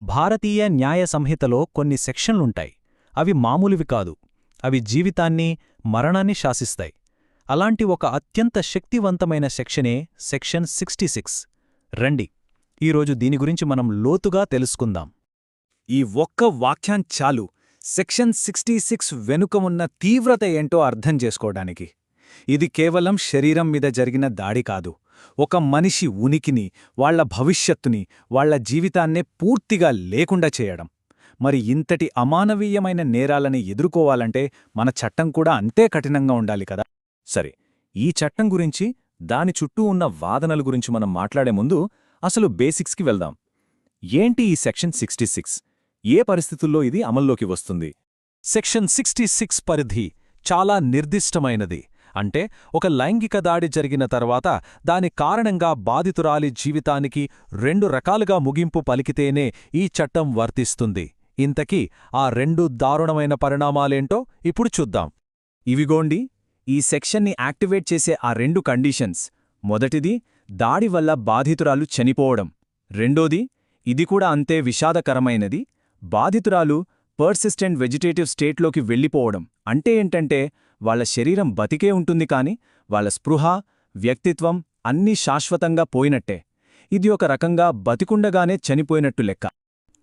భారతీయ న్యాయ సంహితలో కొన్ని సెక్షన్లుంటాయి. అవి మామూలువి కాదు. అవి జీవితాన్ని, మరణాన్ని శాసిస్తాయి. అలాంటి ఒక అత్యంత శక్తివంతమైన సెక్షనే సెక్షన్ 66. రండి, ఈరోజు దీని గురించి మనం లోతుగా తెలుసుకుందాం. ఈ ఒక్క వాక్యం చాలు సెక్షన్ 66 వెనుక ఉన్న తీవ్రత ఏంటో అర్థం చేసుకోవడానికి. ఇది కేవలం శరీరం మీద జరిగిన దాడి కాదు, ఒక మనిషి ఉనికిని, వాళ్ల భవిష్యత్తుని, వాళ్ల జీవితాన్నే పూర్తిగా లేకుండా చేయడం. మరి ఇంతటి అమానవీయమైన నేరాలని ఎదుర్కోవాలంటే మన చట్టం కూడా అంతే కఠినంగా ఉండాలి కదా. సరే, ఈ చట్టం గురించి, దాని చుట్టూ ఉన్న వాదనల గురించి మనం మాట్లాడే ముందు అసలు బేసిక్స్కి వెళ్దాం. ఏంటి ఈ సెక్షన్ 66? ఏ పరిస్థితుల్లో ఇది అమల్లోకి వస్తుంది? సెక్షన్ 66 పరిధి చాలా నిర్దిష్టమైనది. అంటే ఒక లైంగిక దాడి జరిగిన తర్వాత దాని కారణంగా బాధితురాలి జీవితానికి 2 రకాలుగా ముగింపు పలికితేనే ఈ చట్టం వర్తిస్తుంది. ఇంతకీ ఆ 2 దారుణమైన పరిణామాలేంటో ఇప్పుడు చూద్దాం. ఇవిగోండి ఈ సెక్షన్ని యాక్టివేట్ చేసే ఆ 2 కండీషన్స్. మొదటిది, దాడి వల్ల బాధితురాలు చనిపోవడం. రెండోది, ఇది కూడా అంతే విషాదకరమైనది, బాధితురాలు పర్సిస్టెంట్ వెజిటేటివ్ స్టేట్లోకి వెళ్ళిపోవడం. అంటే ఏంటంటే వాళ్ల శరీరం బతికే ఉంటుంది కాని వాళ్ల స్పృహ, వ్యక్తిత్వం అన్నీ శాశ్వతంగా పోయినట్టే. ఇది ఒక రకంగా బతికుండగానే చనిపోయినట్టు లెక్క.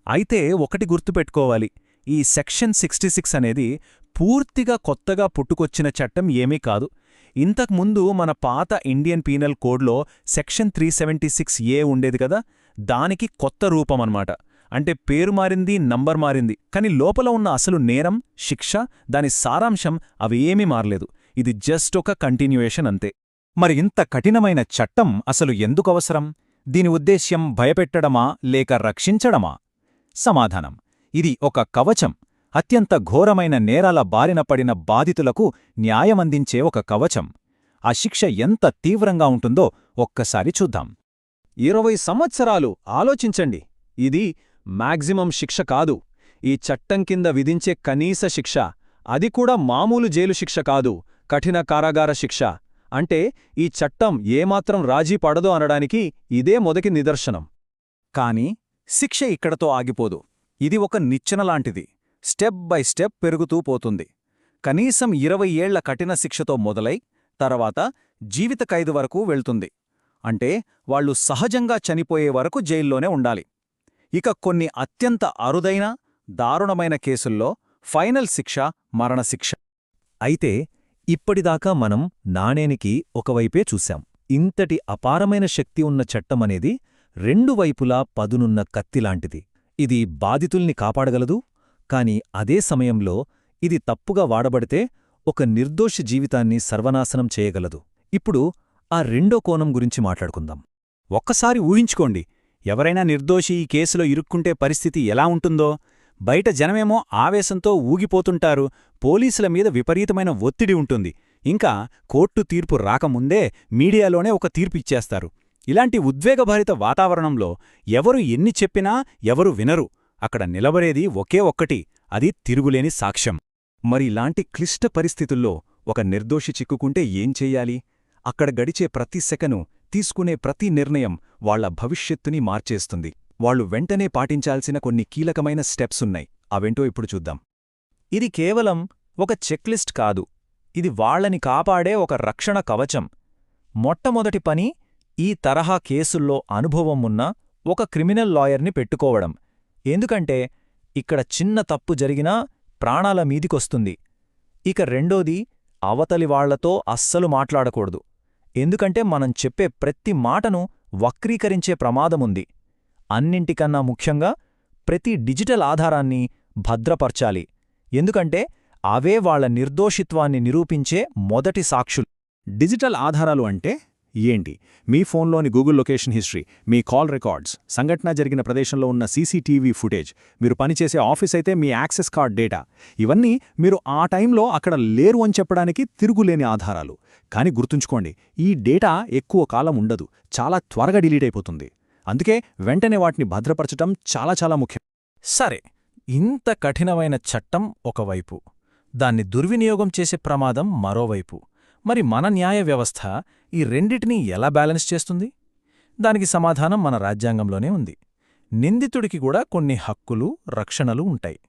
అయితే ఒకటి గుర్తుపెట్టుకోవాలి, ఈ సెక్షన్ 66 అనేది పూర్తిగా కొత్తగా పుట్టుకొచ్చిన చట్టం ఏమీ కాదు. ఇంతకుముందు మన పాత ఇండియన్ పీనల్ కోడ్లో సెక్షన్ 376A ఉండేది కదా, దానికి కొత్త రూపమన్నమాట. అంటే పేరు మారింది, నంబర్ మారింది, కాని లోపల ఉన్న అసలు నేరం, శిక్ష, దాని సారాంశం అవి ఏమీ మారలేదు. ఇది జస్ట్ ఒక కంటిన్యూయేషన్ అంతే. మరి ఇంత కఠినమైన చట్టం అసలు ఎందుకవసరం? దీని ఉద్దేశ్యం భయపెట్టడమా లేక రక్షించడమా? సమాధానం: ఇది ఒక కవచం. అత్యంత ఘోరమైన నేరాల బారిన పడిన బాధితులకు న్యాయమందించే ఒక కవచం. ఆ శిక్ష ఎంత తీవ్రంగా ఉంటుందో ఒక్కసారి చూద్దాం. 20 సంవత్సరాలు ఆలోచించండి. ఇది మ్యాక్సిమం శిక్ష కాదు. ఈ చట్టం కింద విధించే కనీస శిక్ష, అది కూడా మామూలు జైలు శిక్ష కాదు, కఠిన కారాగార శిక్ష. అంటే ఈ చట్టం ఏమాత్రం రాజీ పడదో అనడానికి ఇదే మొదటి నిదర్శనం. కాని శిక్ష ఇక్కడతో ఆగిపోదు. ఇది ఒక నిచ్చెనలాంటిది. స్టెప్ బై స్టెప్ పెరుగుతూ పోతుంది. కనీసం 20 ఏళ్ల కఠిన శిక్షతో మొదలై తర్వాత జీవిత ఖైదు వరకు వెళ్తుంది. అంటే వాళ్లు సహజంగా చనిపోయే వరకు జైల్లోనే ఉండాలి. ఇక కొన్ని అత్యంత అరుదైన, దారుణమైన కేసుల్లో ఫైనల్ శిక్ష మరణశిక్ష. అయితే ఇప్పటిదాకా మనం నాణేనికి ఒకవైపే చూశాం. ఇంతటి అపారమైన శక్తి ఉన్న చట్టమనేది 2 వైపులా పదునున్న కత్తిలాంటిది. ఇది బాధితుల్ని కాపాడగలదు, కాని అదే సమయంలో ఇది తప్పుగా వాడబడితే ఒక నిర్దోషి జీవితాన్ని సర్వనాశనం చేయగలదు. ఇప్పుడు ఆ రెండో కోణం గురించి మాట్లాడుకుందాం. ఒక్కసారి ఊహించుకోండి, ఎవరైనా నిర్దోషి ఈ కేసులో ఇరుక్కుంటే పరిస్థితి ఎలా ఉంటుందో. బయట జనమేమో ఆవేశంతో ఊగిపోతుంటారు, పోలీసుల మీద విపరీతమైన ఒత్తిడి ఉంటుంది. ఇంకా కోర్టు తీర్పు రాకముందే మీడియాలోనే ఒక తీర్పిచ్చేస్తారు. ఇలాంటి ఉద్వేగభరిత వాతావరణంలో ఎవరు ఎన్ని చెప్పినా ఎవరు వినరు. అక్కడ నిలబడేది ఒకే ఒక్కటి, అది తిరుగులేని సాక్ష్యం. మరి ఇలాంటి క్లిష్ట పరిస్థితుల్లో ఒక నిర్దోషి చిక్కుకుంటే ఏం చెయ్యాలి? అక్కడ గడిచే ప్రతి సెకను, తీసుకునే ప్రతి నిర్ణయం వాళ్ల భవిష్యత్తుని మార్చేస్తుంది. వాళ్లు వెంటనే పాటించాల్సిన కొన్ని కీలకమైన స్టెప్సున్నాయి. అవేంటో ఇప్పుడు చూద్దాం. ఇది కేవలం ఒక చెక్లిస్ట్ కాదు, ఇది వాళ్లని కాపాడే ఒక రక్షణ కవచం. మొట్టమొదటి పని, ఈ తరహా కేసుల్లో అనుభవం ఉన్న ఒక క్రిమినల్ లాయర్ని పెట్టుకోవడం. ఎందుకంటే ఇక్కడ చిన్న తప్పు జరిగినా ప్రాణాల మీదికొస్తుంది. ఇక రెండోది, అవతలి వాళ్లతో అస్సలు మాట్లాడకూడదు. ఎందుకంటే మనం చెప్పే ప్రతి మాటను వక్రీకరించే ప్రమాదముంది. అన్నింటికన్నా ముఖ్యంగా ప్రతి డిజిటల్ ఆధారాన్ని భద్రపర్చాలి. ఎందుకంటే అవే వాళ్ల నిర్దోషిత్వాన్ని నిరూపించే మొదటి సాక్షులు. డిజిటల్ ఆధారాలు అంటే ఏంటి? మీ ఫోన్లోని గూగుల్ లొకేషన్ హిస్టరీ, మీ కాల్ రికార్డ్స్, సంఘటన జరిగిన ప్రదేశంలో ఉన్న సీసీటీవీ ఫుటేజ్, మీరు పనిచేసే ఆఫీస్ అయితే మీ యాక్సెస్ కార్డ్ డేటా, ఇవన్నీ మీరు ఆ టైంలో అక్కడ లేరు అని చెప్పడానికి తిరుగులేని ఆధారాలు. కానీ గుర్తుంచుకోండి, ఈ డేటా ఎక్కువ కాలం ఉండదు, చాలా త్వరగా డిలీట్ అయిపోతుంది. అందుకే వెంటనే వాటిని భద్రపరచటం చాలా చాలా ముఖ్యం. సరే, ఇంత కఠినమైన చట్టం ఒకవైపు, దాన్ని దుర్వినియోగం చేసే ప్రమాదం మరోవైపు. మరి మన న్యాయ వ్యవస్థ ఈ రెండిటినీ ఎలా బ్యాలెన్స్ చేస్తుంది? దానికి సమాధానం మన రాజ్యాంగంలోనే ఉంది. నిందితుడికి కూడా కొన్ని హక్కులు, రక్షణలు ఉంటాయి.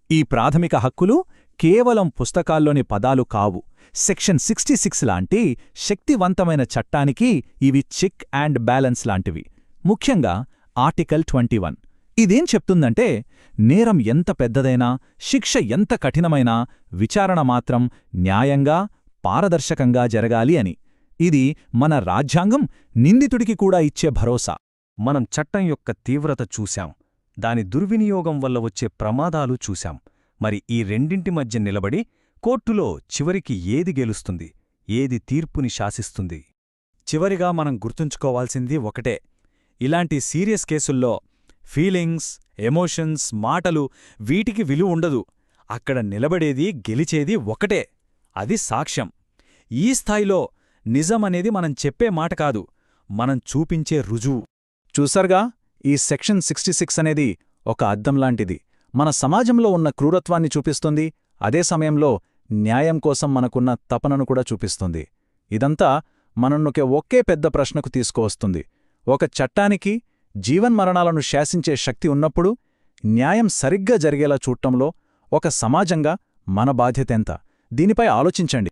ఈ ప్రాథమిక హక్కులు కేవలం పుస్తకాల్లోని పదాలు కావు. సెక్షన్ 66 లాంటి శక్తివంతమైన చట్టానికి ఇవి చెక్ అండ్ బ్యాలెన్స్ లాంటివి. ముఖ్యంగా ఆర్టికల్ 21 ఇదేం చెప్తుందంటే, నేరం ఎంత పెద్దదైనా, శిక్ష ఎంత కఠినమైనా విచారణ మాత్రం న్యాయంగా, పారదర్శకంగా జరగాలి అని. ఇది మన రాజ్యాంగం నిందితుడికి కూడా ఇచ్చే భరోసా. మనం చట్టం యొక్క తీవ్రత చూశాం, దాని దుర్వినియోగం వల్ల వచ్చే ప్రమాదాలు చూశాం. మరి ఈ రెండింటి మధ్య నిలబడి కోర్టులో చివరికి ఏది గెలుస్తుంది, ఏది తీర్పుని శాసిస్తుంది? చివరిగా మనం గుర్తుంచుకోవాల్సింది ఒకటే: ఇలాంటి సీరియస్ కేసుల్లో ఫీలింగ్స్, ఎమోషన్స్, మాటలు వీటికి విలువ ఉండదు. అక్కడ నిలబడేది, గెలిచేది ఒకటే, అది సాక్ష్యం. ఈ స్థాయిలో నిజమనేది మనం చెప్పే మాట కాదు, మనం చూపించే రుజువు. చూసారుగా, ఈ సెక్షన్ 66 అనేది ఒక అద్దంలాంటిది. మన సమాజంలో ఉన్న క్రూరత్వాన్ని చూపిస్తుంది, అదే సమయంలో న్యాయం కోసం మనకున్న తపనను కూడా చూపిస్తుంది. ఇదంతా మనన్నొకే ఒకే పెద్ద ప్రశ్నకు తీసుకువస్తుంది: ఒక చట్టానికి జీవన్మరణాలను శాసించే శక్తి ఉన్నప్పుడు న్యాయం సరిగ్గా జరిగేలా చూడటంలో ఒక సమాజంగా మన బాధ్యతెంత? దీనిపై ఆలోచించండి.